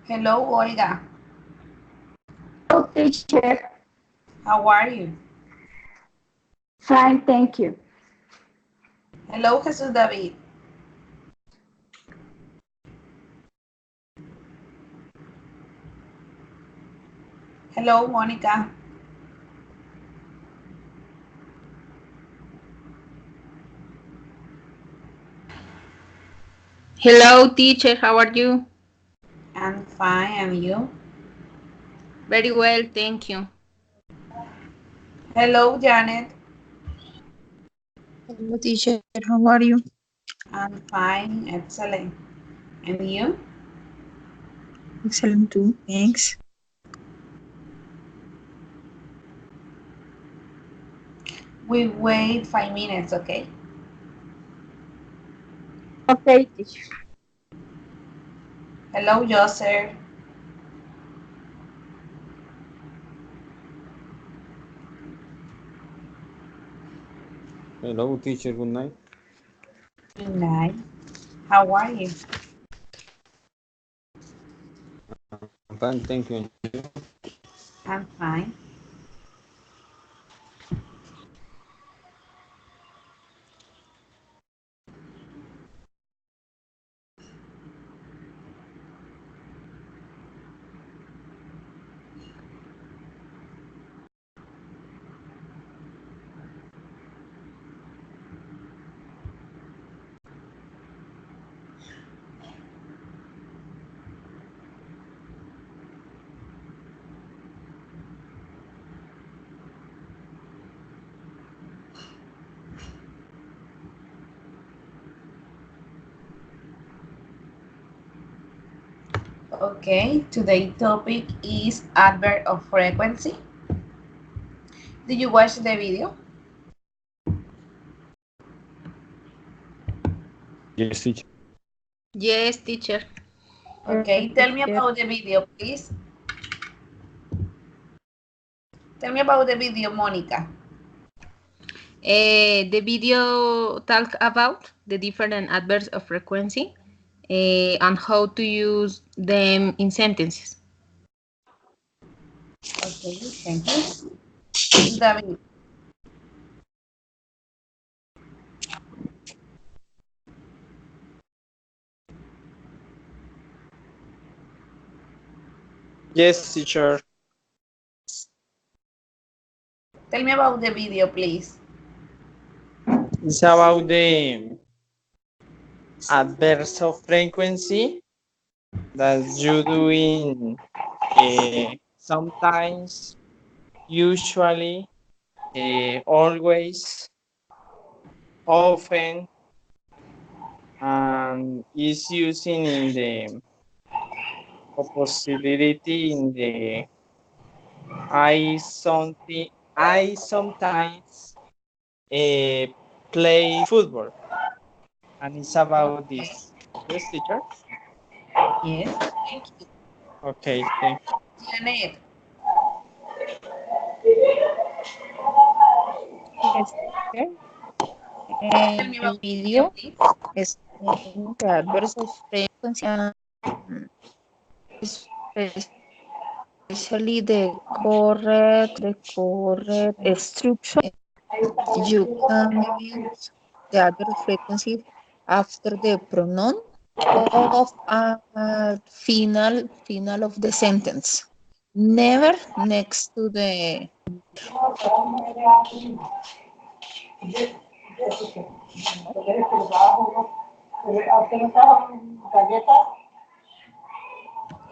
Hello, Olga. Hello, teacher. How are you? Fine, thank you. Hello, Jesús David. Hello, Mónica. Hello, teacher. How are you? I'm fine, and you? Very well, thank you. Hello, Janet. Hello, teacher. How are you? I'm fine, excellent. And you? Excellent too. Thanks. We wait 5 minutes, okay? Okay, teacher. Hello, Joseph. Hello, teacher. Good night. Good night. How are you? I'm fine, thank you. I'm fine. Okay, today's topic is adverb of frequency. Did you watch the video? Yes, teacher. Yes, teacher. Okay, tell me Teacher. about the video, please. Tell me about the video, Monica. The video talk about the different adverbs of frequency and how to use them in sentences. Okay, thank you. Jesús David. Yes, teacher. Tell me about the video, please. It's about the adverse of frequency that you do in sometimes, usually, always, often, and is using in the possibility in the I sometimes uh, play football, and it's about this. Yes, teacher. Yes, thank you. Okay, thank Janet, Yes, teacher. tell me The about the video, video please. is the adverse of frequency and especially the correct structure. You can use the adverb frequency after the pronoun of a final of the sentence. Never next to the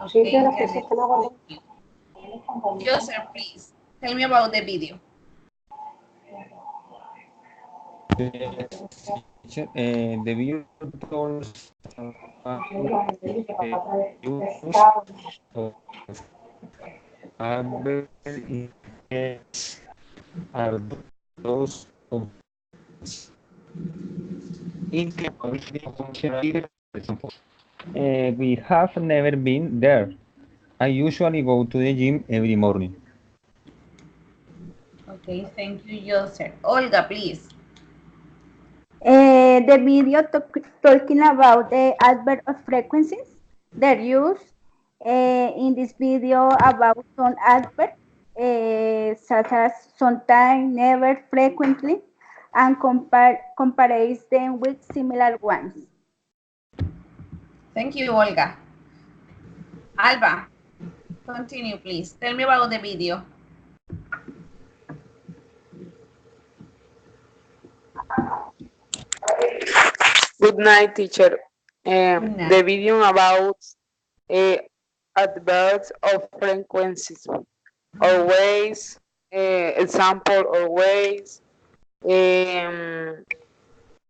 Okay, Janet, thank you. Joseph, please, tell me about the video. Teacher, the video talks about the use of adverb in case are those of in case, for example, we have never been there. I usually go to the gym every morning. Okay, thank you, Joseph. Olga, please. The video talking about the adverb of frequencies, their use, in this video about some adverbs, such as sometimes, never, frequently, and compares them with similar ones. Thank you, Olga. Alba, continue, please. Tell me about the video. Good night, teacher. Good night. The video about uh, adverbs of frequencies, always, example, always, um,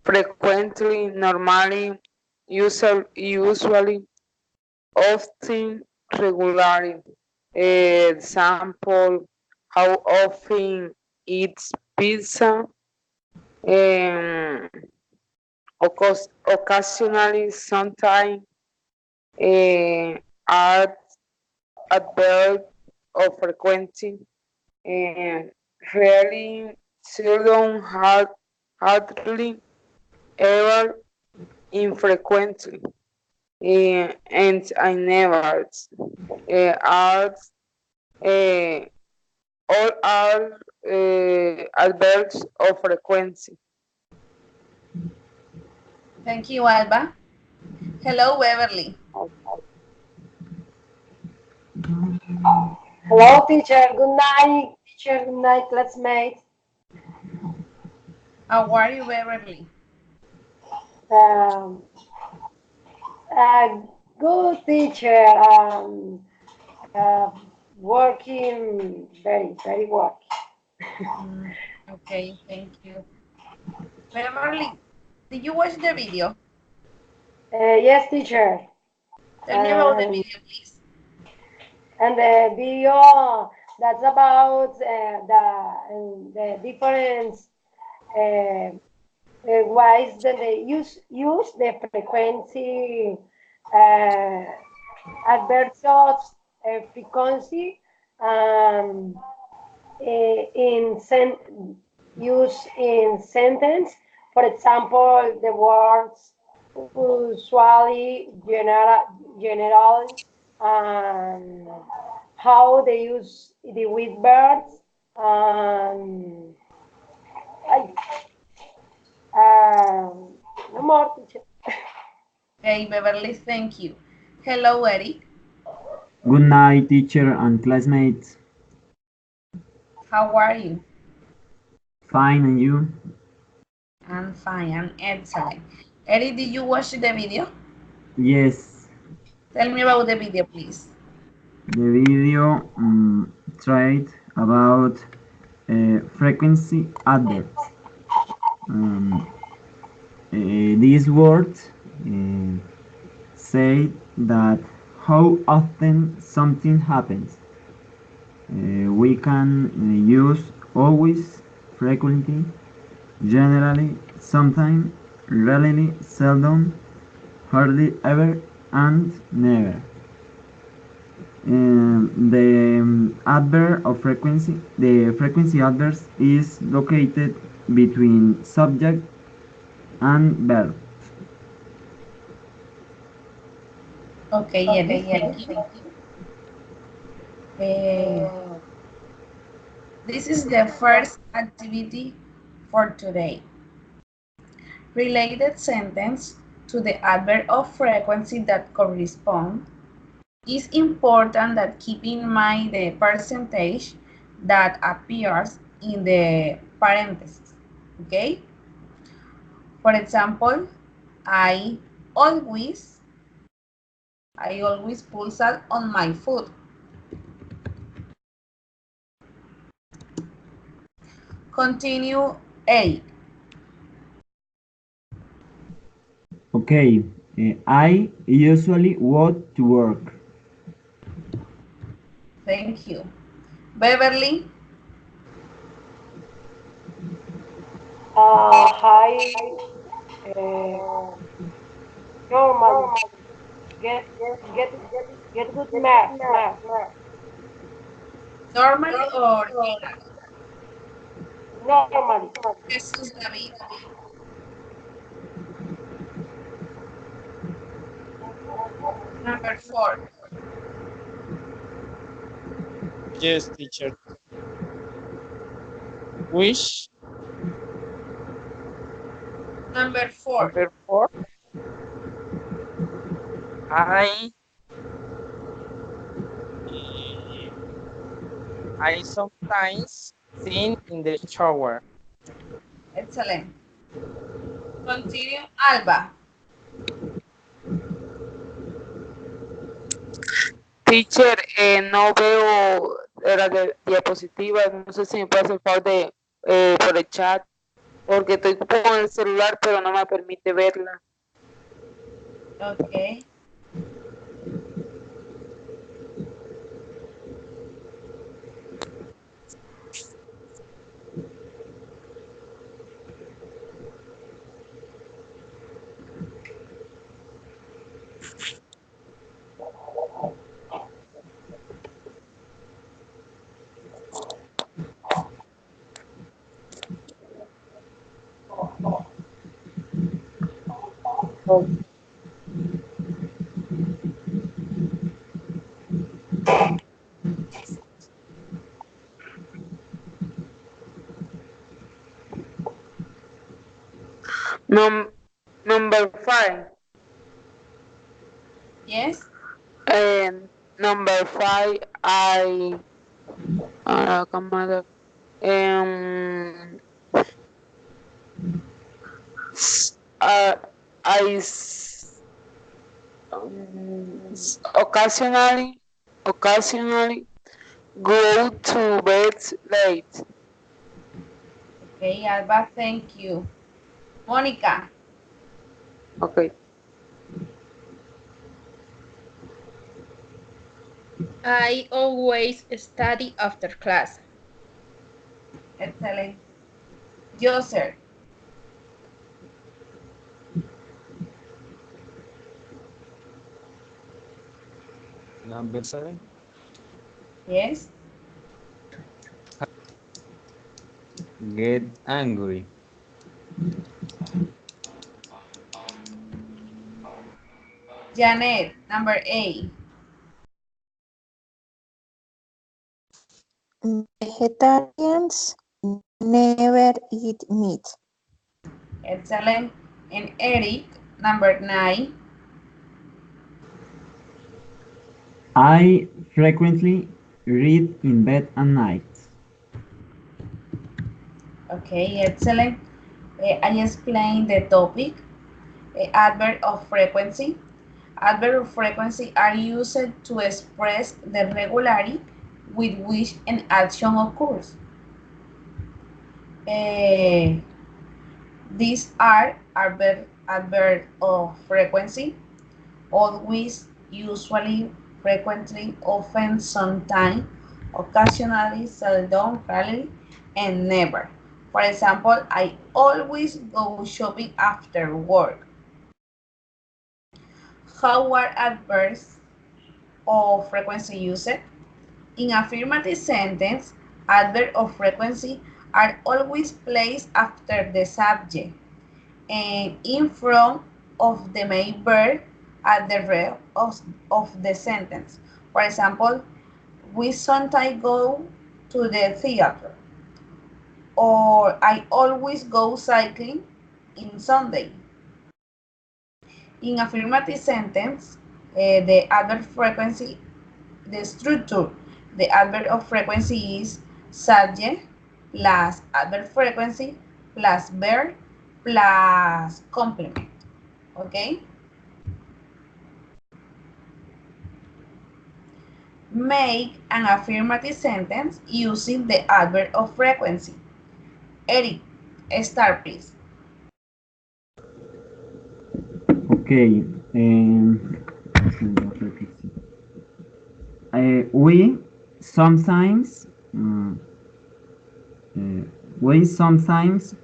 frequently, normally, usually, often, regularly. Example, how often eats pizza, um, occasionally, sometimes, are adverb of frequency, and rarely, seldom, hardly, ever, infrequently, and I never. Are uh, all are adverbs of frequency. Thank you, Alba. Hello, Beverly. Hello, teacher. Good night, teacher. Good night, classmates. How are you, Beverly? Um, good teacher. Uh, Working very work. Okay, thank you. Beverly, did you watch the video? Yes, teacher. Tell me about the And video, please. the video that's about the different uh, ways that they use the frequency uh, adverbs of frequency um, in use in sentence. For example, the words usually, general, and how they use the with verbs. Um, no more, teacher. Okay, Beverly, thank you. Hello, Eric. Good night, teacher and classmates. How are you? Fine, and you? I'm fine, I'm excellent. Eric, did you watch the video? Yes, Tell me about the video, please. the video tried about frequency adverbs. Um, these words say that how often something happens. We can use always, frequently, generally, sometimes, rarely, seldom, hardly ever, and never. The adverb of frequency, the frequency adverb is located between subject and verb. Okay, Eric, thank you. Uh, this is the first activity for today. Related sentence to the adverb of frequency that correspond. It's important that keep in mind the percentage that appears in the parentheses, okay? For example, I always, I always put salt on my food. Continue A. Okay, I usually walk to work. Thank you. Beverly, High uh, normally get get get good mark normally or generally? normally. Jesus David. Number 4. Yes, teacher. Wish. Number 4. Number 4. I I sometimes sing in the shower. Excellent. Continue, Alba. Teacher, no veo la diapositiva, no sé si me puede hacer favor de por el chat, porque estoy con el celular, pero no me permite verla. Okay. Oh. Num Number 5. Yes. And number 5, camada, um, uh, I occasionally go to bed late. Okay, Alba, thank you. Mónica. Okay. I always study after class. Excellent. Joser. Number 7. Yes. Get angry. Janet, number 8. Vegetarians never eat meat. Excellent. And Eric, number 9. I frequently read in bed at night. Okay, excellent. I explained the topic. Adverb of frequency. Adverb of frequency are used to express the regularity with which an action occurs. Uh, these are adverb of frequency: always, usually, frequently, often, sometime, occasionally, seldom, rarely, and never. For example, I always go shopping after work. How are adverbs of frequency used? In affirmative sentence, adverbs of frequency are always placed after the subject and in front of the main verb at the end of the sentence. For example, we sometimes go to the theater, or I always go cycling in Sunday. In affirmative sentence, the adverb frequency, the structure, the adverb of frequency is subject plus adverb frequency plus verb plus complement. Okay? Make an affirmative sentence using the adverb of frequency. Eric, start please. Okay. We sometimes uh, uh, we sometimes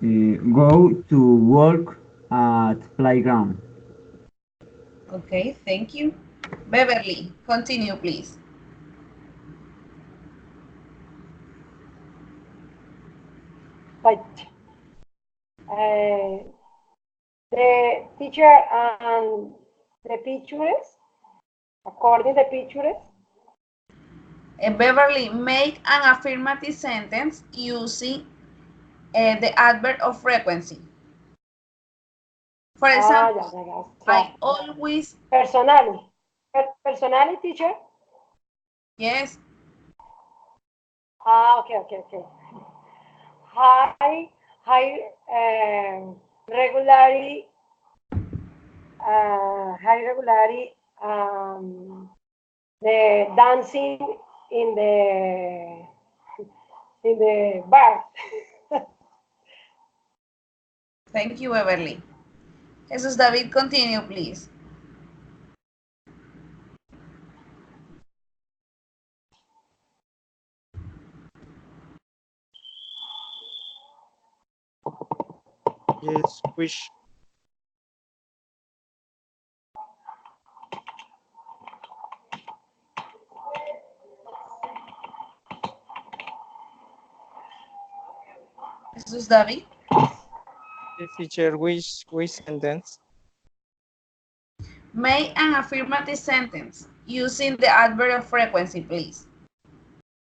go to work at playground. Okay, thank you. Beverly, continue please. Right. The teacher and the pictures, according to the pictures, Beverly, make an affirmative sentence using the adverb of frequency. For Ah, example, I always, Personally. Personally, teacher? yes, Ah, okay. I regularly, I regularly the dancing in the bar. thank you, Beverly. Jesus David, continue, please. Yes, which Jesus David, teacher, which sentence? make an affirmative sentence using the adverb of frequency, please.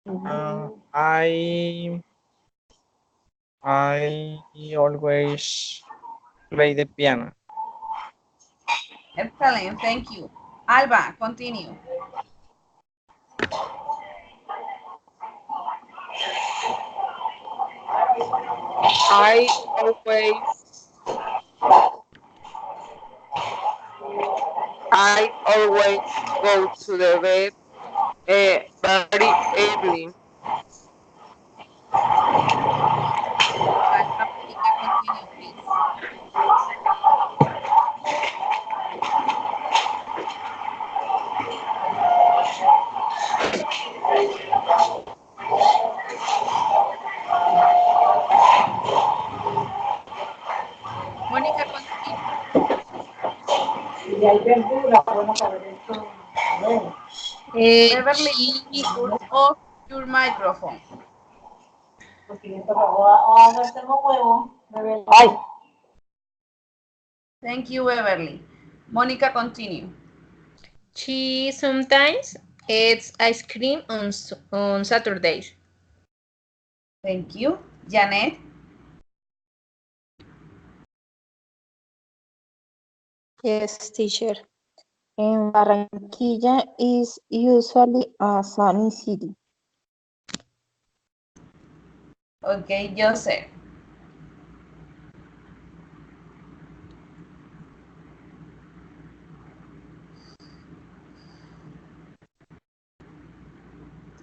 Uh, I always play the piano. Excellent, thank you. Alba, continue. I always I always go to the bed very early. Alba, Monica, continue, please. Monica, continue. Y hay verdura, bueno, saber esto. Bueno. Beverly, She turn off your microphone. Ahora no tengo huevo. Ay. Thank you, Beverly. Monica, continue. she sometimes eats ice cream on Saturdays. Thank you. Janet, Yes, teacher. In Barranquilla is usually a sunny city. okay, Joseph.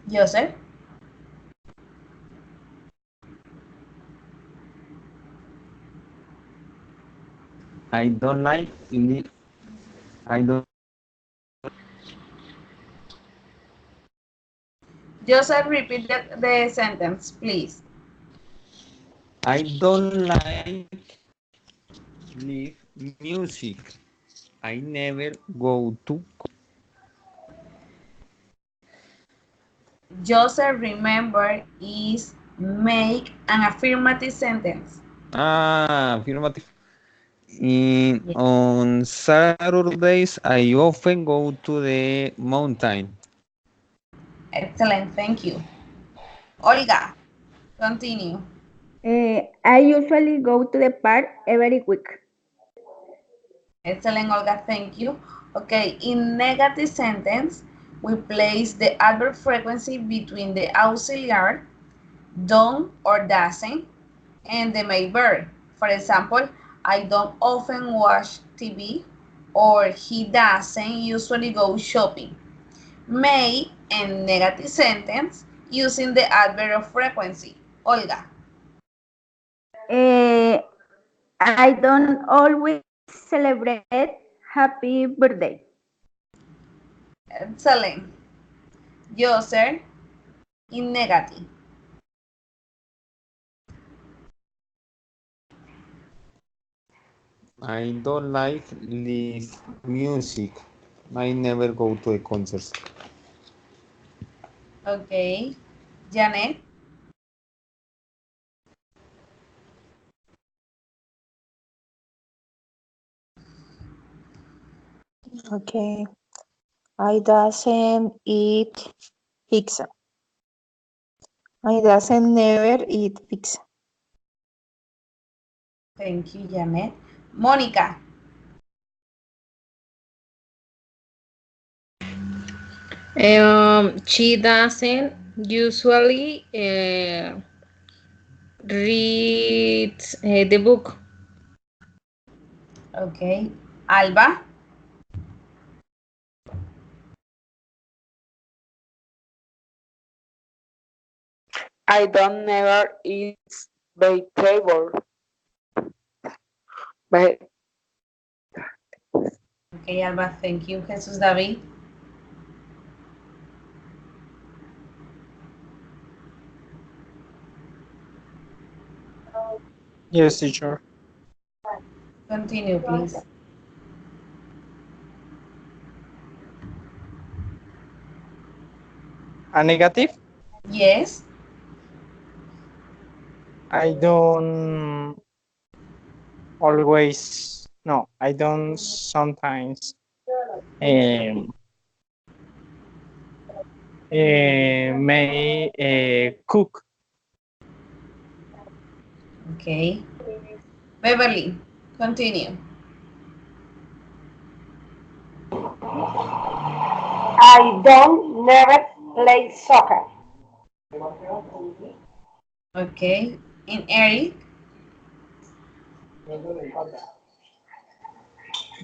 Joseph, I don't like li- I don't Joseph, repeat the sentence, please. I don't like live music. I never go to Joseph, remember, is make an affirmative sentence. affirmative. On Saturdays I often go to the mountain. Excellent, thank you. Olga, continue. I usually go to the park every week. Excellent, Olga, thank you. Okay, in negative sentence, we place the adverb frequency between the auxiliary, don't or doesn't, and the main verb. For example, I don't often watch TV, or he doesn't usually go shopping. May and negative sentence using the adverb of frequency. Olga. Uh, I don't always celebrate happy birthday. Excellent. User in negative. I don't like live music. I never go to a concert. Okay. Janet. Okay. I doesn't eat pizza. I doesn't never eat pizza. Thank you, Janet. Mónica. She doesn't usually read the book. Okay. Alba. I don't never eat vegetable. Ve- Okay, Alba, thank you. Jesús David. Yes, teacher. Continue, please. A negative? Yes. I don't always, no, I don't sometimes um, may cook. Okay. Beverly, continue. I don't never play soccer. Okay. And Eric.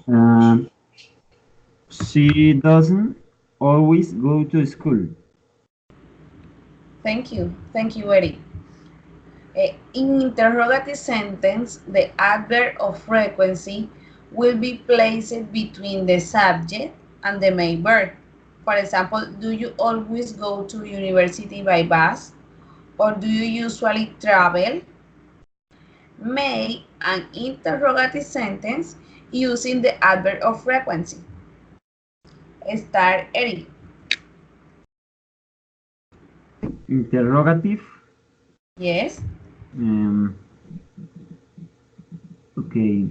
Um, she doesn't always go to school. Thank you. Thank you, Eric. In interrogative sentence, the adverb of frequency will be placed between the subject and the main verb. For example, do you always go to university by bus? Or do you usually travel? Make an interrogative sentence using the adverb of frequency. Start, Eric. Interrogative. Yes. Um, okay.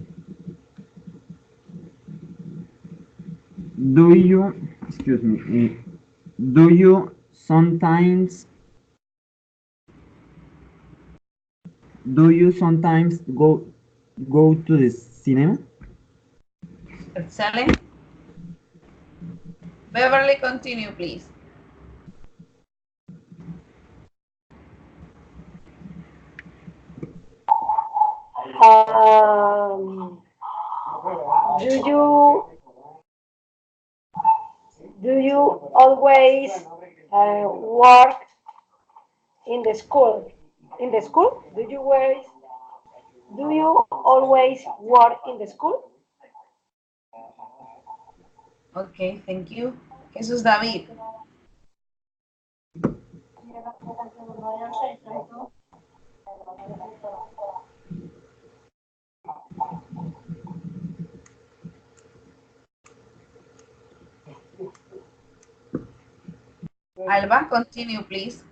Do you, excuse me, do you sometimes, go to the cinema? Excellent. Beverly, continue, please. Um, do you always work in the school? In the school? Do you always work in the school? Okay, thank you. Jesús David. Alba, continue, please.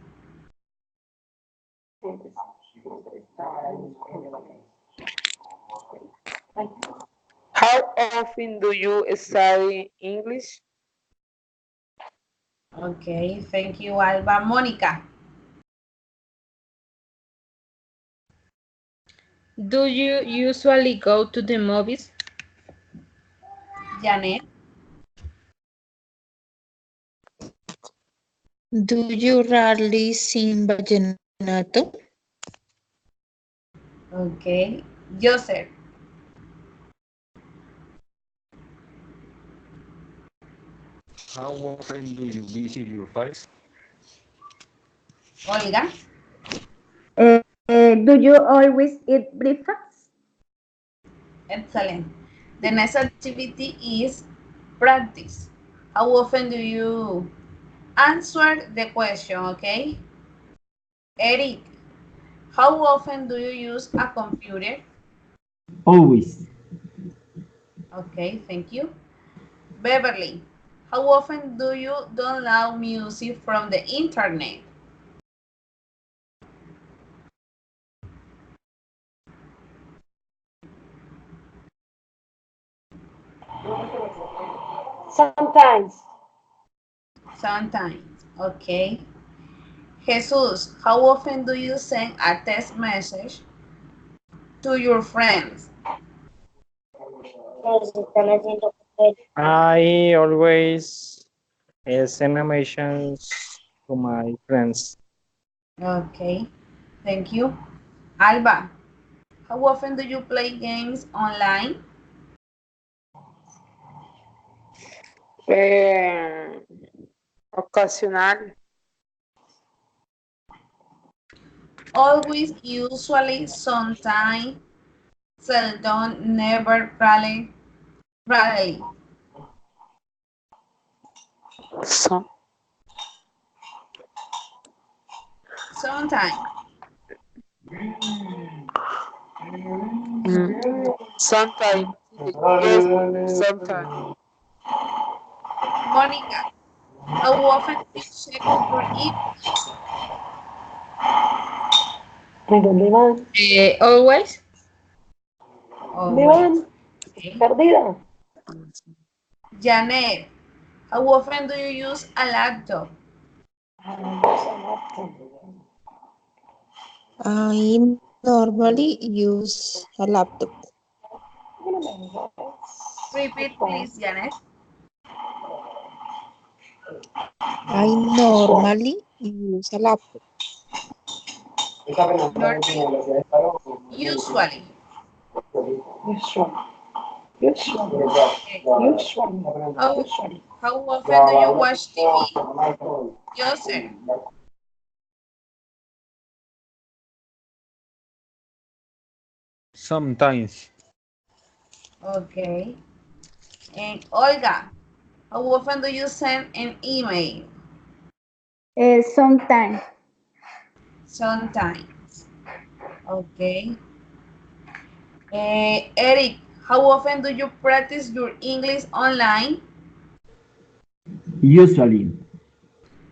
How often do you study English? Okay, thank you, Alba. Mónica. Do you usually go to the movies? Janet. Do you rarely sing vallenato? Okay. Joseph. How often do you visit your parents? Olga. Do you always eat breakfast? Excellent. The next activity is practice. How often do you answer the question, okay? Eric, how often do you use a computer? Always. Okay, thank you. Beverly, how often do you download music from the internet? Sometimes. Sometimes. Okay. Jesus, how often do you send a text message to your friends? I always send animations to my friends. Okay, thank you. Alba, how often do you play games online? Eh, ocasional. Always, usually, sometime, seldom, never, rarely, rarely, So, sometime. sometimes. Yes, sometimes. Monica, how often do you check your email? ¿Dónde van? Always. Always. ¿Dónde Okay. van? Perdida. Janet, how often do you use a laptop? I normally use a laptop. Repeat, please, Janet. I normally use a laptop. Normally, usually. Usually. Usually. Okay. Usually. How, Usually. how often do you watch TV? Joseph. Sometimes. Okay. And Olga, how often do you send an email? Sometimes. Sometimes. Okay. Eric, how often do you practice your English online? Usually.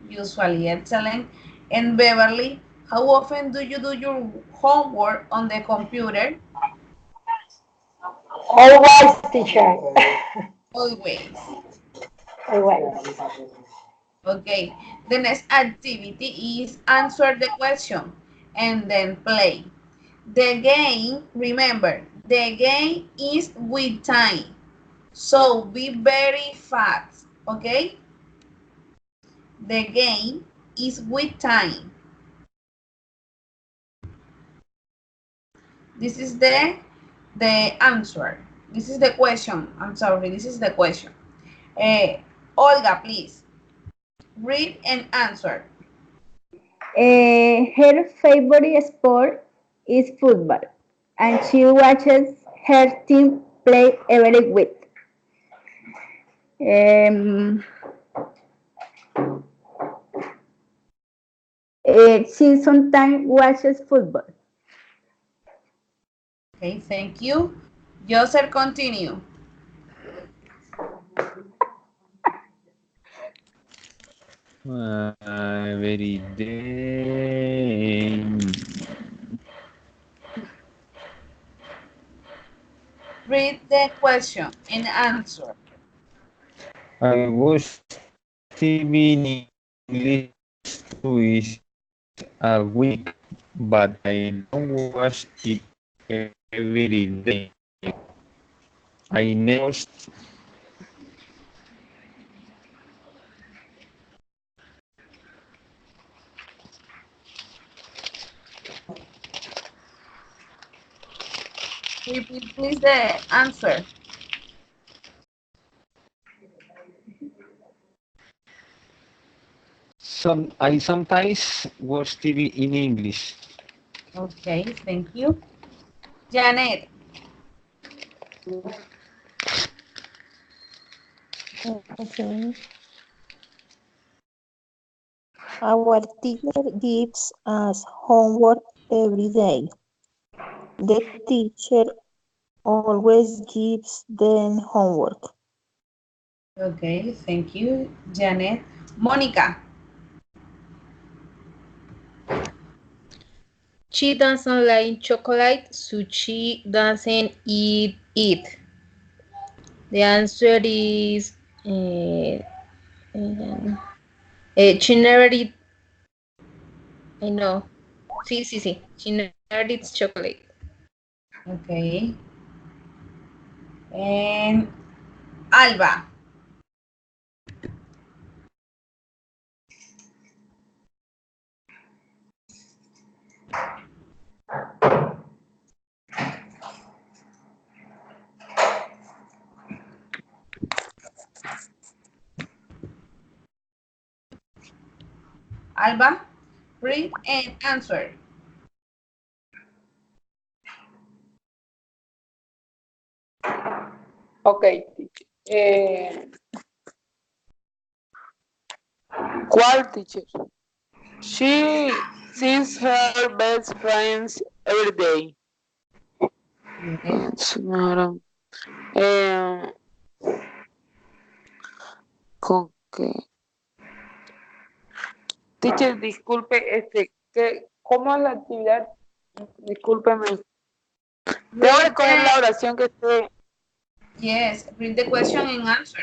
Usually, excellent. And Beverly, how often do you do your homework on the computer? Always, teacher. Always. Always. Okay. The next activity is answer the question and then play. The game, remember, the game is with time. So be very fast, okay? The game is with time. This is the answer. This is the question. I'm sorry, this is the question. Uh, Olga, please read and answer. Her favorite sport is football, and she watches her team play every week. Um, she sometimes watches football. Okay, thank you. Joseph, continue. Every day. Read the question and answer. I watch TV in English twice a week, but I don't watch it every day. I never Repeat, please, the answer. I sometimes watch TV in English. Okay, thank you. Janet, Okay. Our teacher gives us homework every day. The teacher always gives them homework. okay, thank you, Janet. Monica, She doesn't like chocolate, so she doesn't eat it. The answer is uh, She never eat. I know. Sí, sí, sí. She never eats chocolate. Okay. And Alba. Alba, read and answer. Okay, teacher. ¿Cuál teacher? She sees her best friends every day. Yes. Señora. Eh, ¿Con qué? Teacher, disculpe, ¿cómo es la actividad? Discúlpeme. Tengo que Read escoger the, la oración que esté. yes, read the question and answer.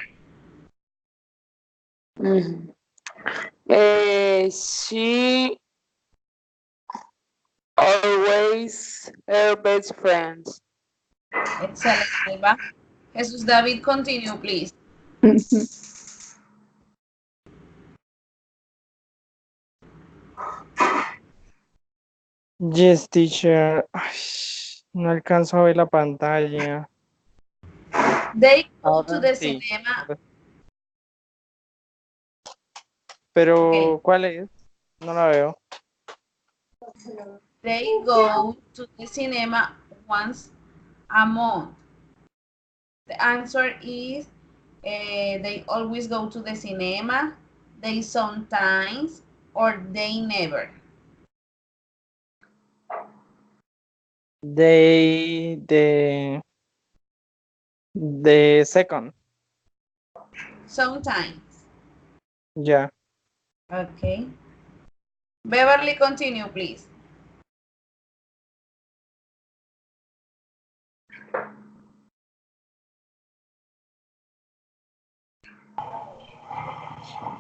Ujú. She always her best friends. Excellent, Alba. Jesus David, continue, please. Yes, teacher. Ay, no alcanzo a ver la pantalla. They go to Ahora the sí. cinema. Okay. Pero, ¿cuál es? No la veo. They go to the cinema once a month. The answer is they always go to the cinema, they sometimes, or they never. The second. Sometimes. Ya. Okay. Beverly, continue, please.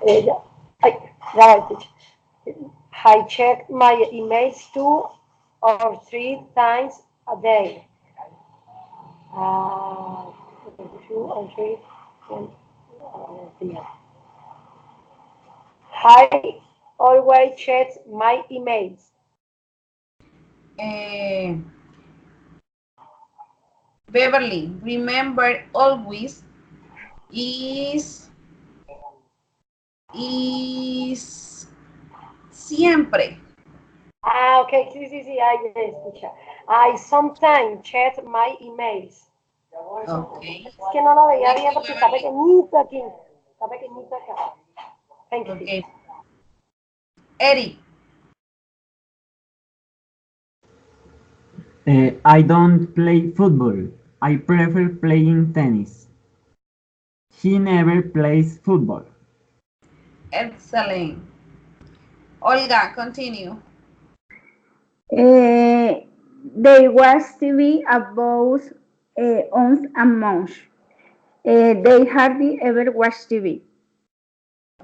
Ya, ay, ya va, teacher. I check my emails 2 or 3 times a day. Uh, 2 or 3. uh, I always check my emails. Uh, Beverly, remember always is siempre. Ah, okay, sí, sí, sí, yes, teacher. I sometimes check my emails. Okay. Es que no lo veía Thank bien you, porque está Beverly. pequeñito aquí. Está pequeñito acá. Thank you, Okay. teacher. Eric, I don't play football. I prefer playing tennis. He never plays football. excellent. Olga, continue. They watch TV about once a month. They hardly ever watch TV.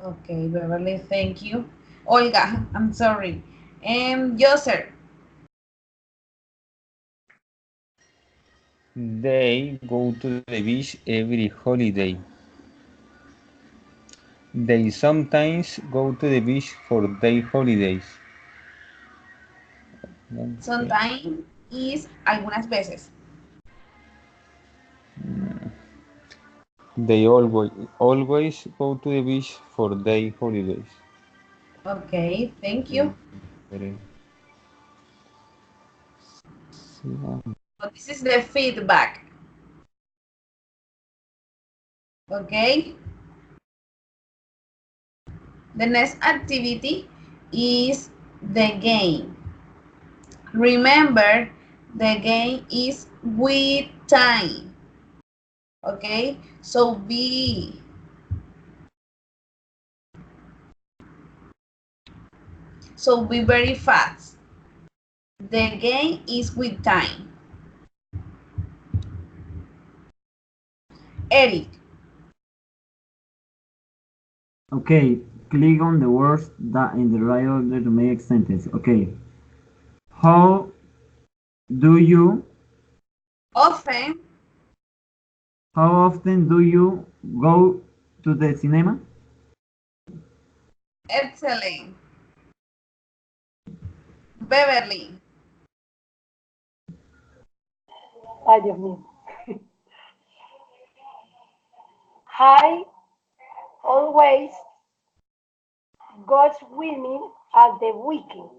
Okay, Beverly, thank you. Olga, I'm sorry. And Joser, They go to the beach every holiday. They sometimes go to the beach for their holidays. Okay. sometimes is algunas veces. They always go to the beach for their holidays. Okay, thank you. So this is the feedback. Okay. The next activity is the game. Remember, the game is with time. Okay, so be very fast. The game is with time. Eric, Okay, click on the words that in the right order to make sentence. Okay. How do you, Often, how often do you go to the cinema? excellent. Beverly, Ay, Dios mío. I always go swimming at the weekend.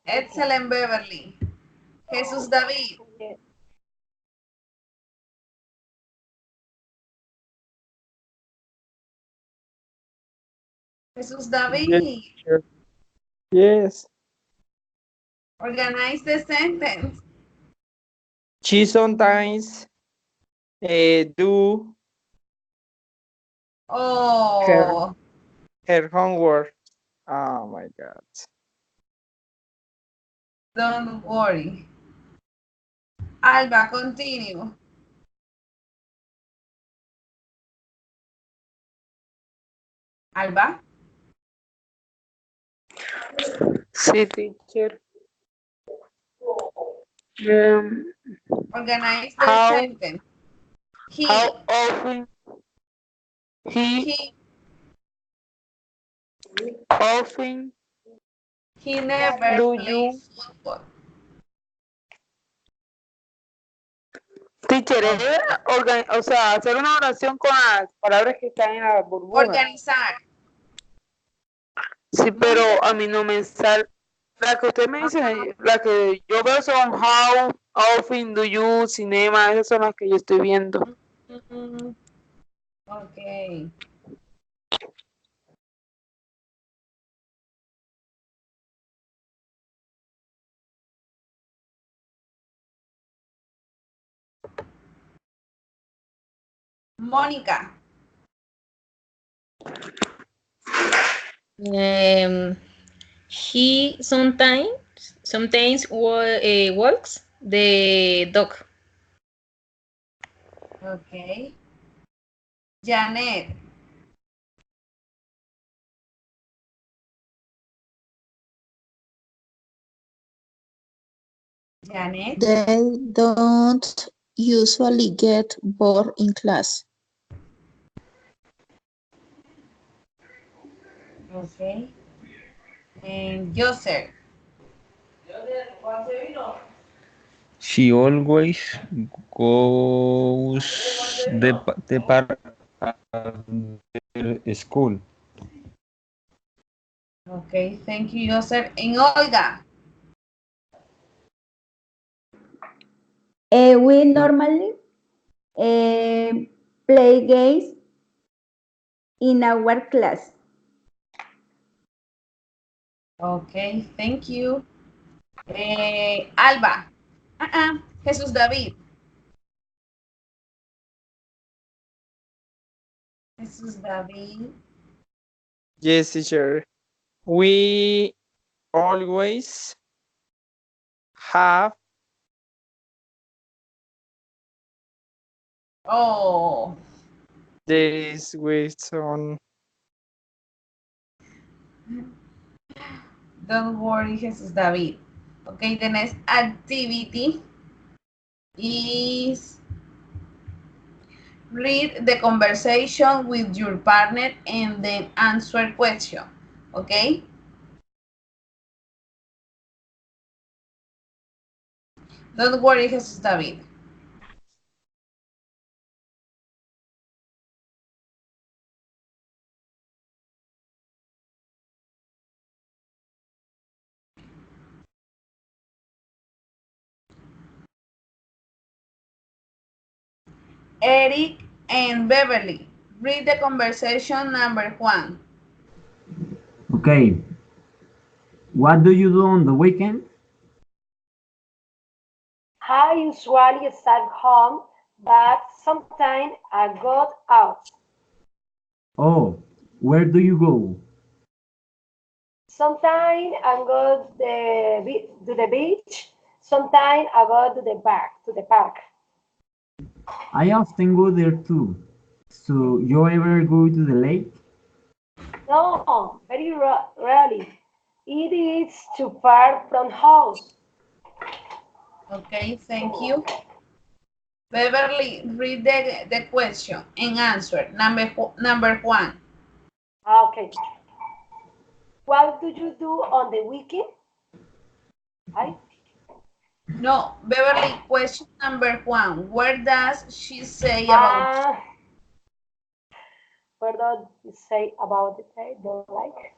excellent Beverly. Jesús David, Yes, Jesús Yes, David, teacher. Yes. organize the sentence. She sometimes do her Oh, her homework. Oh my God. don't worry. Alba, continue. Alba, Sí, teacher. Um, organize the how sentence. how He, often he he, often he never do you plays football. teacher Oh, o sea, hacer una oración con las palabras que están en la burbuja? organizar. Sí, pero Mónica, a mí no me sale. La que usted me dice, la que yo veo son how often do you cinema, esas son las que yo estoy viendo. mm, ok. Mónica, Um, he sometimes walks the dog. ok. Janet, Janet, They don't usually get bored in class. ok. And Joseph, She always goes the park after school. ok, thank you, Joseph. And Olga, We normally play games in our class. ok, thank you. Alba, Jesús David, Jesús David, Yes, teacher. We always have oh, this with on. don't worry, Jesús David. Okay, the next activity is read the conversation with your partner and then answer question. Okay? Don't worry, Jesús David. Eric and Beverly, read the conversation number 1. Okay. What do you do on the weekend? I usually stay home, but sometimes I go out. Oh, where do you go? Sometimes I go to the beach. Sometimes I go to the park. I often go there too. So you ever go to the lake? No, very rarely. It is too far from house. Okay, thank you. Beverly, read the question and answer. Number one. Okay. What do you do on the weekend? I No, Beverly, question number one. Where does she say about? uh, what do you say about it? I don't like.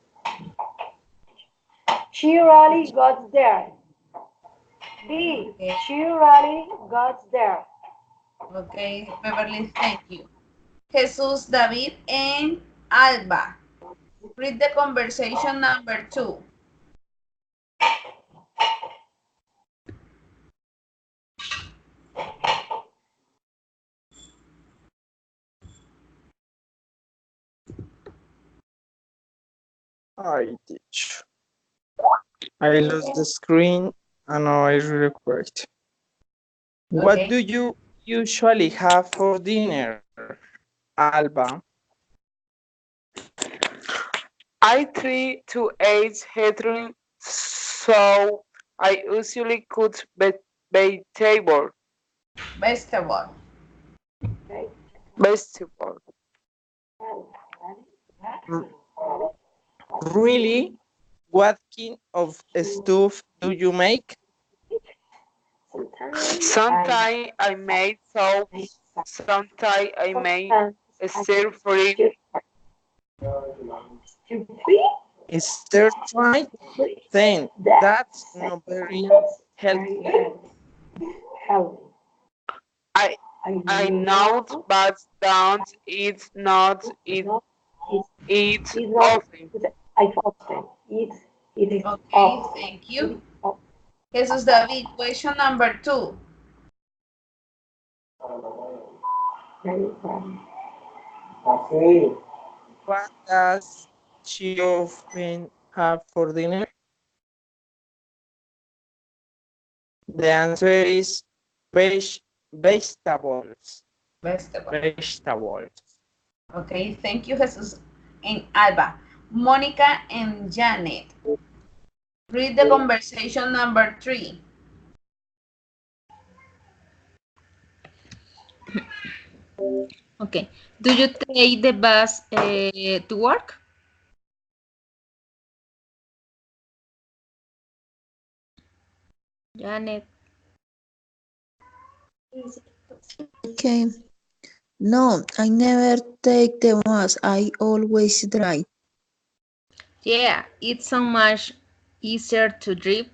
She really got there. B. Okay, She really got there. okay, Beverly, thank you. Jesus, David, and Alba. Read the conversation number two. I teach. I lost the screen and now I record. What Okay, do you usually have for dinner, Alba? I try to eat healthy, so I usually cook vegetable. vegetable. Okay. Vegetable. R- Really? What kind of stuff do you make? Sometimes I Sometimes I make soup. make Sometimes I make sometimes I stir fry. stupid. Stupid? Stir fry? Then that's That's not very not very healthy. healthy. I I I know, know but don't eat not eat no, eat it's not often. I often. It is Okay, often. thank It you. is often. Jesus, David, question number two. Very well. Okay. What does she often have for dinner? The answer is vegetables. Vegetable. Vegetables. Okay, thank you, Jesus and Alba. Monica and Janet. Read the conversation number three. Okay. Do you take the bus to work? Janet. Okay. No, I never take the bus. I always drive. Yeah, it's so much easier to drive.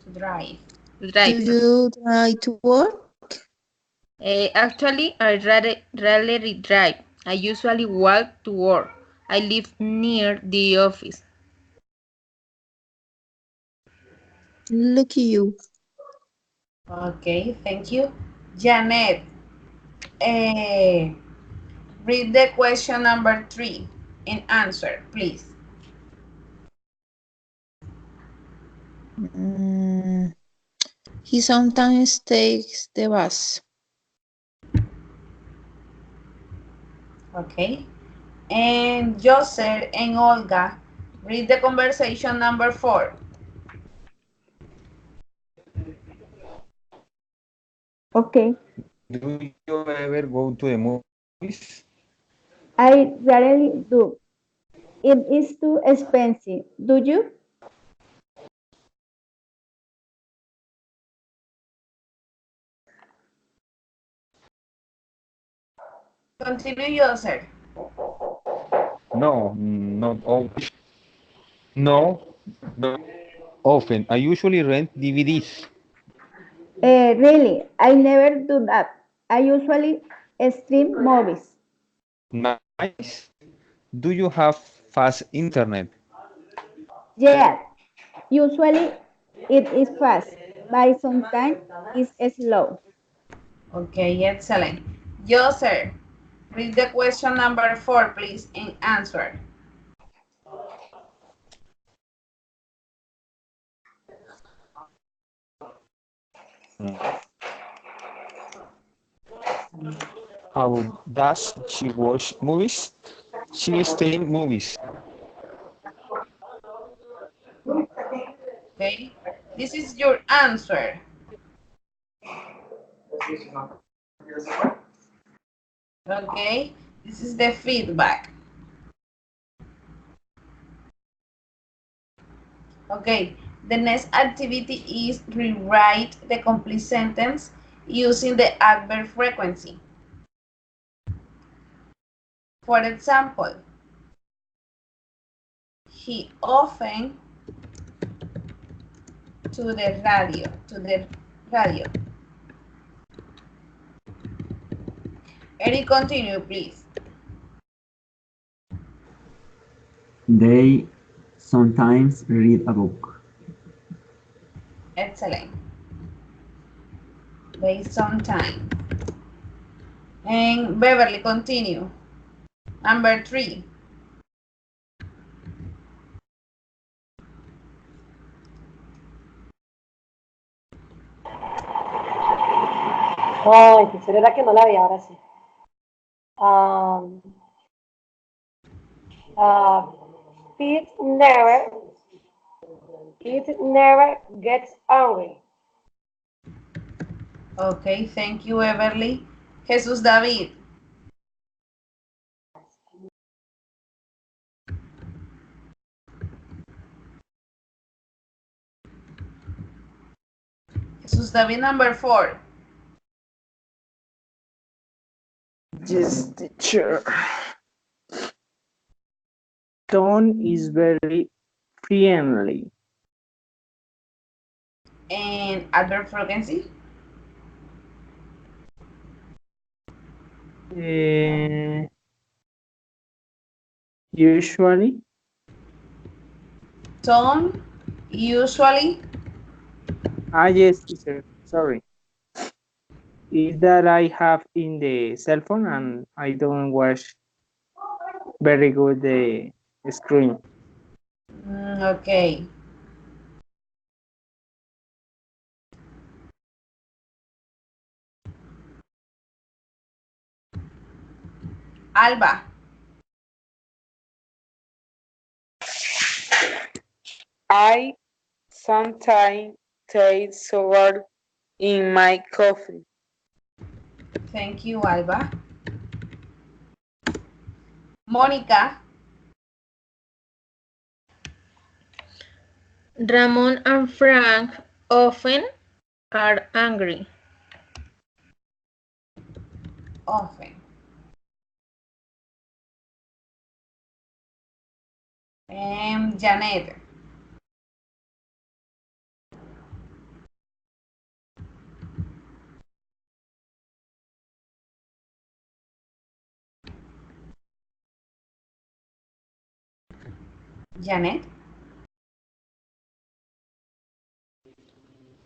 To drive. Do Drive. you drive to work? Actually, I rarely drive. I usually walk to work. I live near the office. Lucky you. Okay, thank you. Janet, eh, read the question number three and answer, please. Mm, he sometimes takes the bus. Okay. And Joseph and Olga, read the conversation number four. Okay. Do you ever go to the movies? I rarely do. It is too expensive. Do you? Continue, Joseph. No, not always. No, not often. I usually rent DVDs. Really, I never do that. I usually stream movies. Nice. Do you have fast internet? Yeah, usually it is fast, but sometimes it's slow. Okay, excellent. Joseph, read the question number four, please, and answer. How does she watch movies? She stay in movies. Okay, this is your answer. Okay, this is the feedback. Okay, the next activity is rewrite the complete sentence using the adverb frequency. For example, he often to the radio. Any continue, please. They sometimes read a book. Excellent. Based on time. And Beverly, continue. Number 3. Ay, teacher, era que no la vi, ahora sí. Um, uh, Pete never gets angry. Okay, thank you, Beverly. Jesús David. Jesús David, number 4. Yes, teacher. Tone is very friendly. And adverb frequency. Uh, Usually, Tone, usually. yes, teacher. Sorry. Is that I have in the cell phone and I don't watch very good the screen. Okay. Alba. I sometimes taste sugar in my coffee. Thank you, Alba. Mónica. Ramon and Frank often are angry. Often. And Janet. Janet.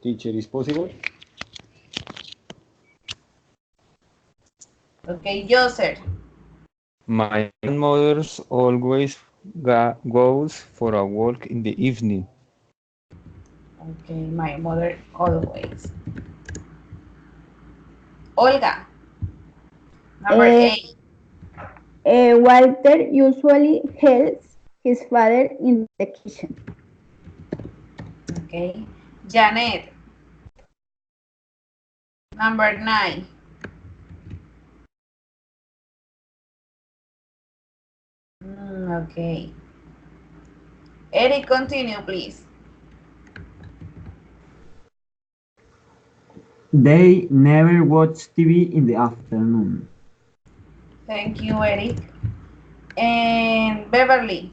Teacher, is possible? Okay, Joseph. My grandmother's always goes for a walk in the evening. Okay, my mother always. Olga. Number Eh, 8. Walter usually helps his father in the kitchen. Okay. Janet. Number 9. Okay. Eric, continue, please. They never watch TV in the afternoon. Thank you, Eric. And Beverly.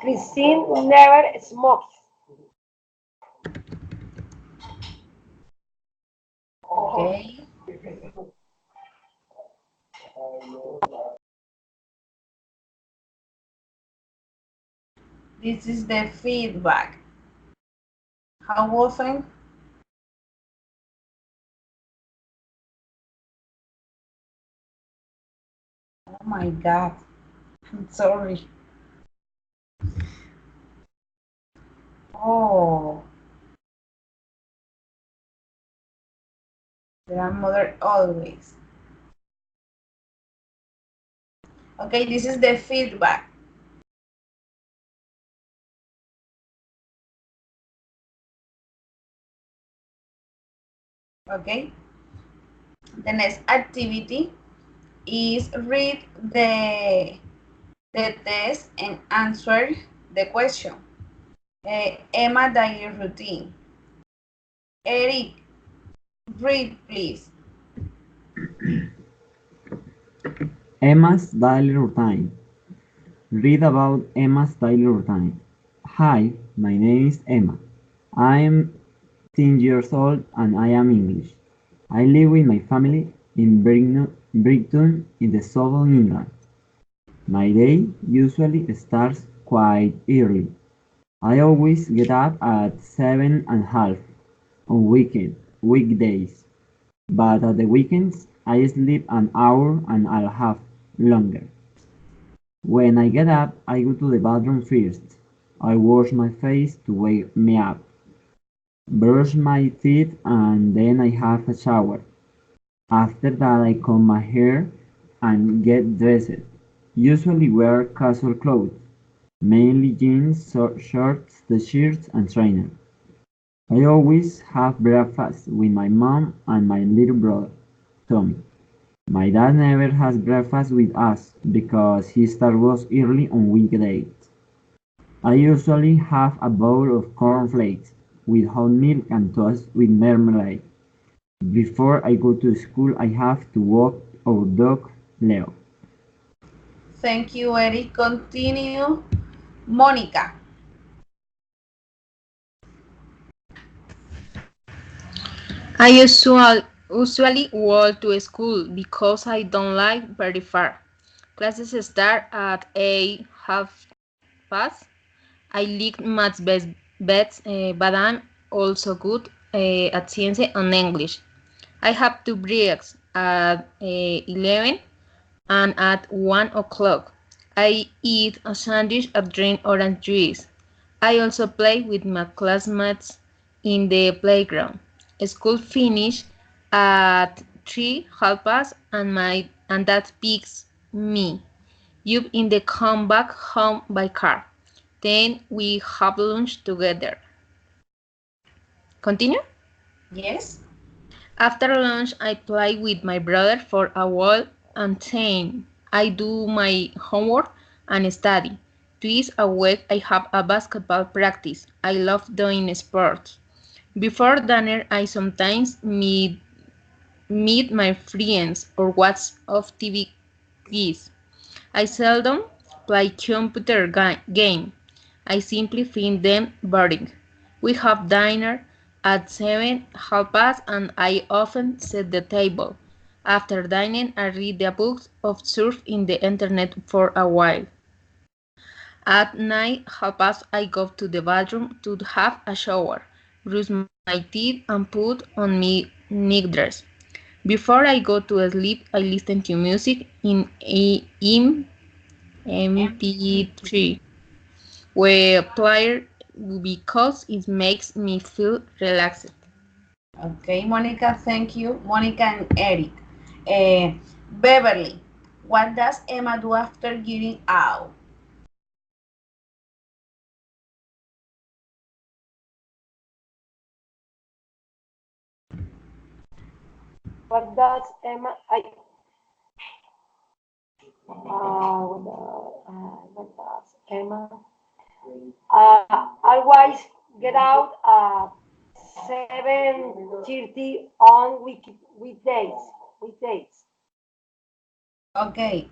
Christine never smokes. Okay. This is the feedback. How often? Oh my God. I'm sorry. Oh, grandmother always. Okay, this is the feedback. Okay, the next activity is read the test and answer the question. Emma daily routine. Eric, read please. Emma's daily routine. Read about Emma's daily routine. Hi, my name is Emma. I am 10 years old and I am English. I live with my family in Brighton in the southern England. My day usually starts quite early. I always get up at 7:30 on weekdays, but at the weekends I sleep an hour and a half longer. When I get up, I go to the bathroom first. I wash my face to wake me up, brush my teeth, and then I have a shower. After that, I comb my hair and get dressed. Usually wear casual clothes, mainly jeans, shorts, t-shirts, and trainers. I always have breakfast with my mom and my little brother, Tommy. My dad never has breakfast with us because he starts work early on weekdays. I usually have a bowl of cornflakes with hot milk and toast with marmalade. Before I go to school, I have to walk our dog, Leo. Thank you, Eric. Continue. Monica. I usually walk to school because I don't like very far. Classes start at 8 half past. I like maths best, but I'm also good at science and English. I have two breaks at 11 and at 1 o'clock. I eat a sandwich and drink orange juice. I also play with my classmates in the playground. School finish at 3 half past and that picks me up in the come back home by car. Then we have lunch together. Continue? Yes. After lunch, I play with my brother for a while and then I do my homework and study. Twice a week, I have a basketball practice. I love doing sports. Before dinner, I sometimes meet my friends or watch of TV quiz. I seldom play computer game. I simply find them boring. We have dinner at 7 half past and I often set the table. After dining, I read the books or surf in the internet for a while. At 9 half past, I go to the bathroom to have a shower, brush my teeth, and put on my nightdress. Before I go to sleep, I listen to music in MP3 where player because it makes me feel relaxed. Okay, Monica, thank you. Monica and Eric. Uh, Beverly, what does Emma do after getting out? What does Emma? What does Emma? Always get out at 7:30 on weekdays. Weekdays. Okay,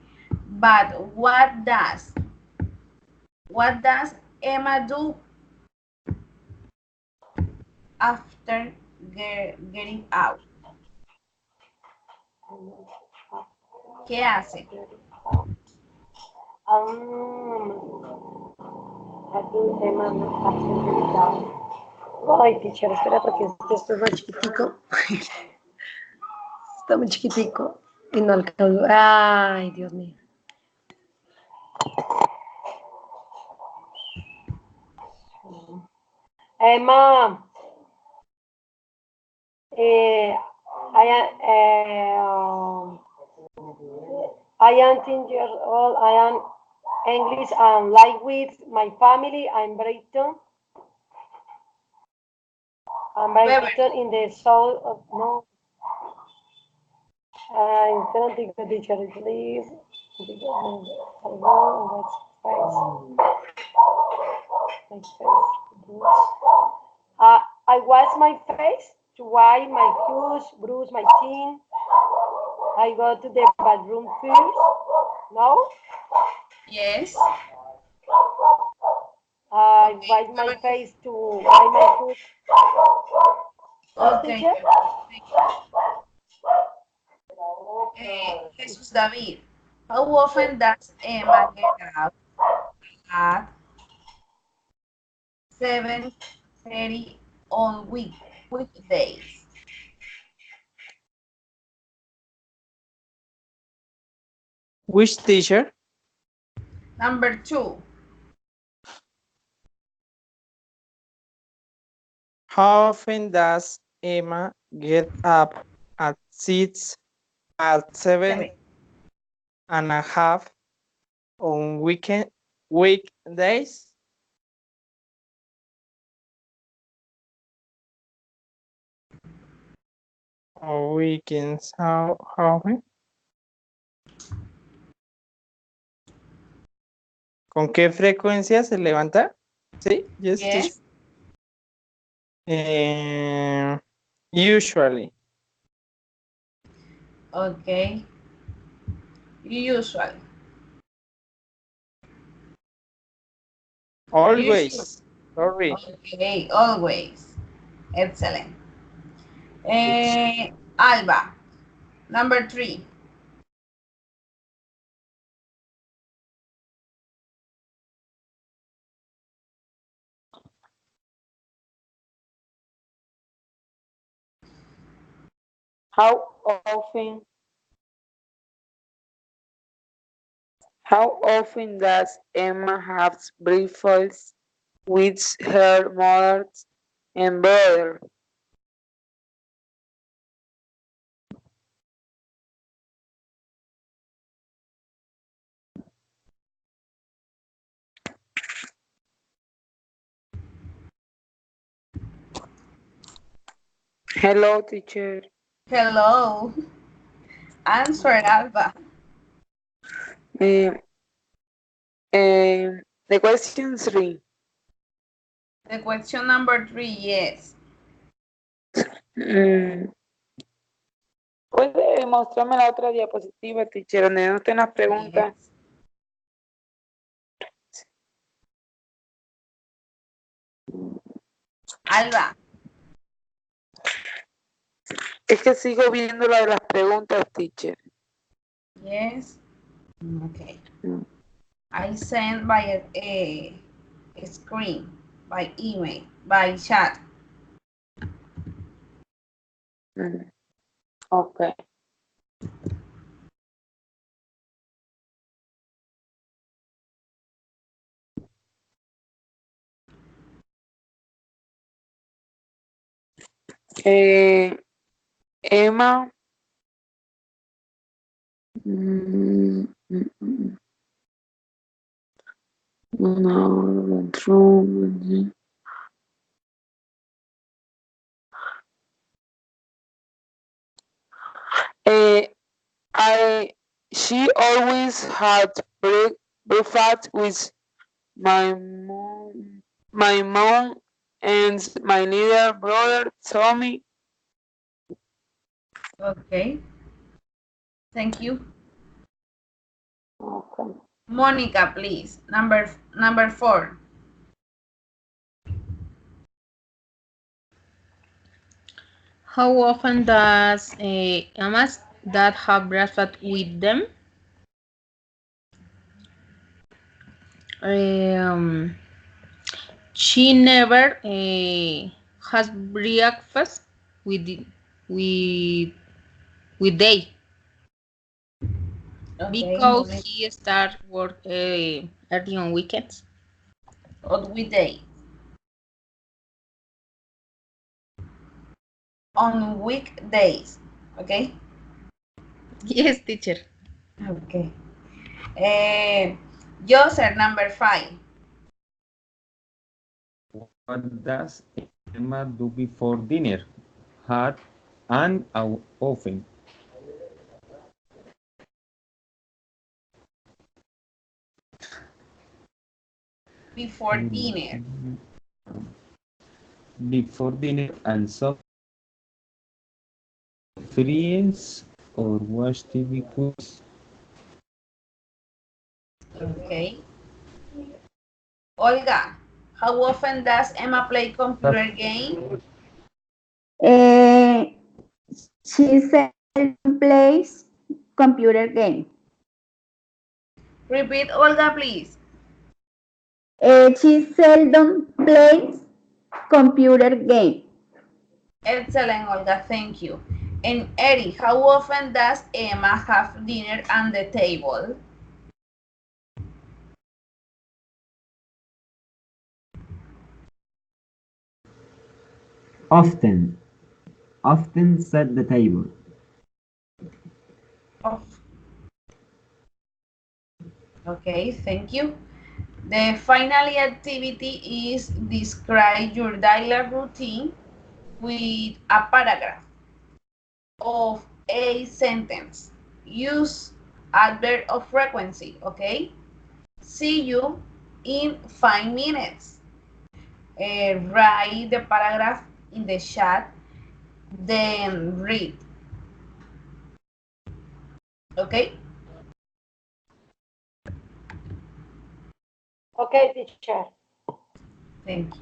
but what does Emma do after getting out? ¿Qué hace? I do Emma after getting out. Ay, teacher, espera porque esto es más chiquitico. Está muy chiquitico y no alcanzo. Ay, Dios mío. Emma, eh, I, I am 10 years old. I am English and live with my family. I'm Brighton in the south of no. I'm going to go teacher, please. I wash my face to wipe my shoes, brush my teeth. I go to the bathroom first. No? Yes. I Okay. wipe my face to wipe my food. Yes, Okay. teacher? Jesus David, how often does Emma get up at 7:30 on weekdays? Which teacher? Number 2. How often does Emma get up at 7 7. and a half on weekdays? Or weekends? How often? ¿Con qué frecuencia se levanta? Sí, yes, teacher. Yes. Usually. Okay. Usual. Are you sure? Always. Sorry. Okay, always. Excellent. Alba, number 3. How often how often does Emma have breakfast with her mother and brother? Hello, teacher. Hello. Answer, Alba. Um, the question 3. The question number 3, yes. Mm, ¿Puede mostrarme la otra diapositiva, teacher, donde no estén las preguntas? Yes. Alba, Es que sigo viendo la de las preguntas, teacher. yes. Okay. Mm, I send by a screen, by email, by chat. mm, Ok. Emma. mm, mm, mm, no, true. Eh, I she always had breakfast with my mom and my little brother Tommy. Okay. Thank you. Okay. Monica, please. Number 4. How often does Emma's dad have breakfast with them? Um, she never has breakfast with with they Okay, because Monica. he start work early on weekends. On weekday. On weekdays. Okay. Yes, teacher. Okay. Uh, User number 5. What does Emma do before dinner? Had and often. Before dinner. Before dinner and some friends or watch TV quiz. Okay. Olga, how often does Emma play computer game? Uh, she seldom plays computer game. Repeat, Olga, please. She seldom plays computer game. Excellent, Olga. Thank you. And Eddie, how often does Emma have dinner on the table? Often, often set the table. Oh, okay, thank you. The final activity is describe your daily routine with a paragraph of a sentence. Use adverb of frequency, okay? See you in 5 minutes. Write the paragraph in the chat, then read, okay? Okay, teacher. Thank you.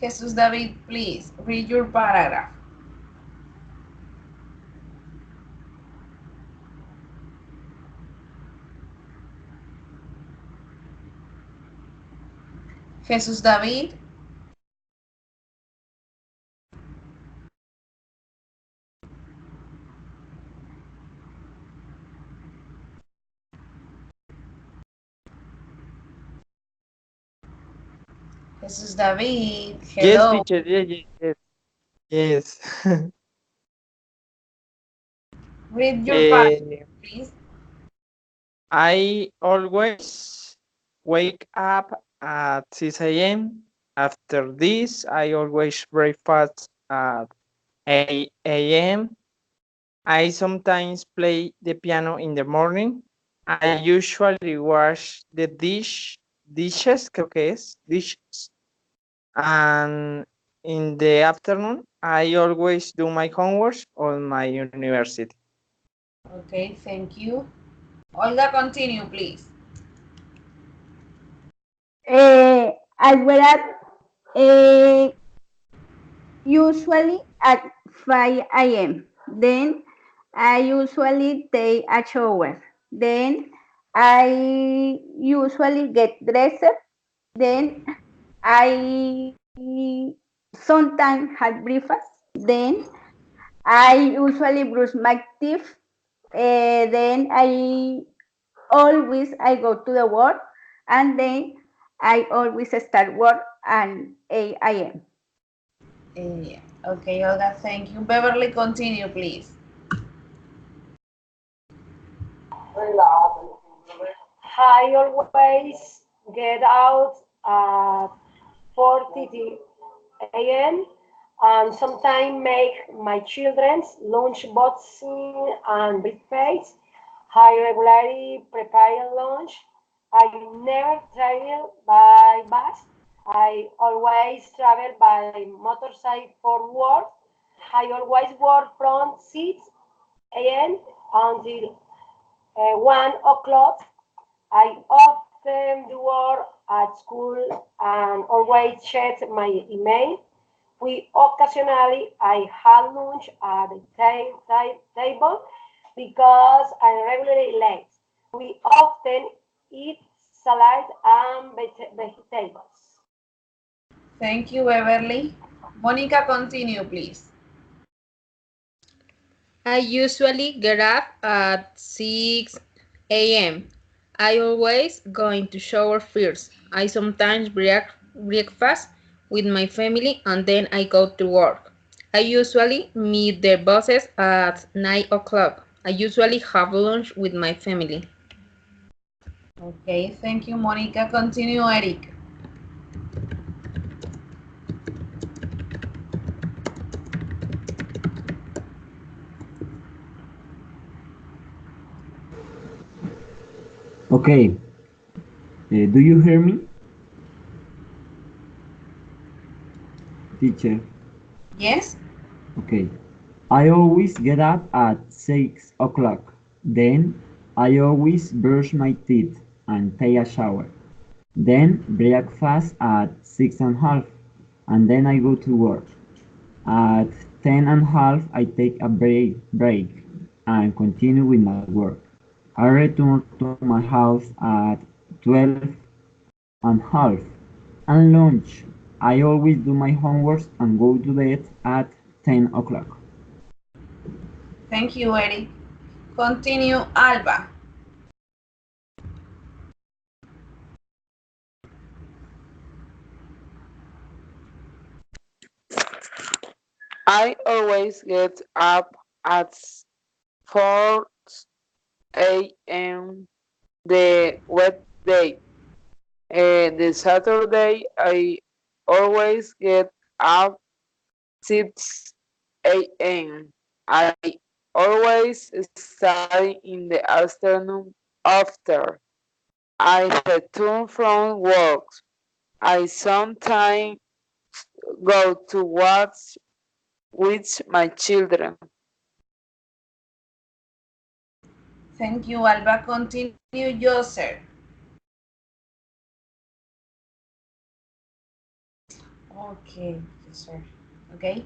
Jesus David, please read your paragraph. Jesus David, Jesus David, Yes, hello. teacher. Yes, yes, yes. Yes. Read your paragraph, Eh, please. I always wake up at 6 a.m. After this, I always breakfast at 8 a.m. I sometimes play the piano in the morning. I usually wash the dishes, creo que es, dishes. And in the afternoon, I always do my homework on my university. Okay, thank you. Olga, continue, please. I wear at usually at 5 a.m. Then I usually take a shower. Then I usually get dressed. Then I sometimes have breakfast. Then I usually brush my teeth. Then I go to the work, and then I always start work at 8 a.m. Okay, Olga, thank you. Beverly, continue, please. I always get out at 4:30 a.m. and sometimes make my children's lunch boxing and breakfast. I regularly prepare lunch. I never travel by bus. I always travel by motorcycle for work. I always work from 6 a.m. until 1 o'clock. I often do work at school and always check my email. We occasionally I have lunch at the table because I'm regularly late. We often eat salad and vegetables. Thank you, Beverly. Monica, continue, please. I usually get up at 6 a.m. I always go into shower first. I sometimes breakfast with my family and then I go to work. I usually meet the bosses at 9 o'clock. I usually have lunch with my family. Okay, thank you, Monica. Continue, Eric. Okay, do you hear me, teacher? Yes? Okay. I always get up at 6 o'clock. Then I always brush my teeth and take a shower. Then breakfast at 6:30, and then I go to work. At 10:30, I take a break and continue with my work. I return to my house at 12:30 and lunch. I always do my homework and go to bed at 10 o'clock. Thank you, Eric. Continue, Alba. I always get up at 4 a.m. the weekday. The Saturday I always get up 6 a.m. I always study in the afternoon after I return from work. I sometimes go to watch with my children. Thank you, Alba. Continue, Joseph. Okay, yes, sir. Okay,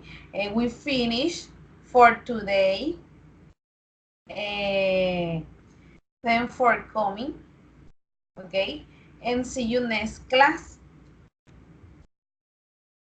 we finish for today. Thanks for coming. Okay, and see you next class.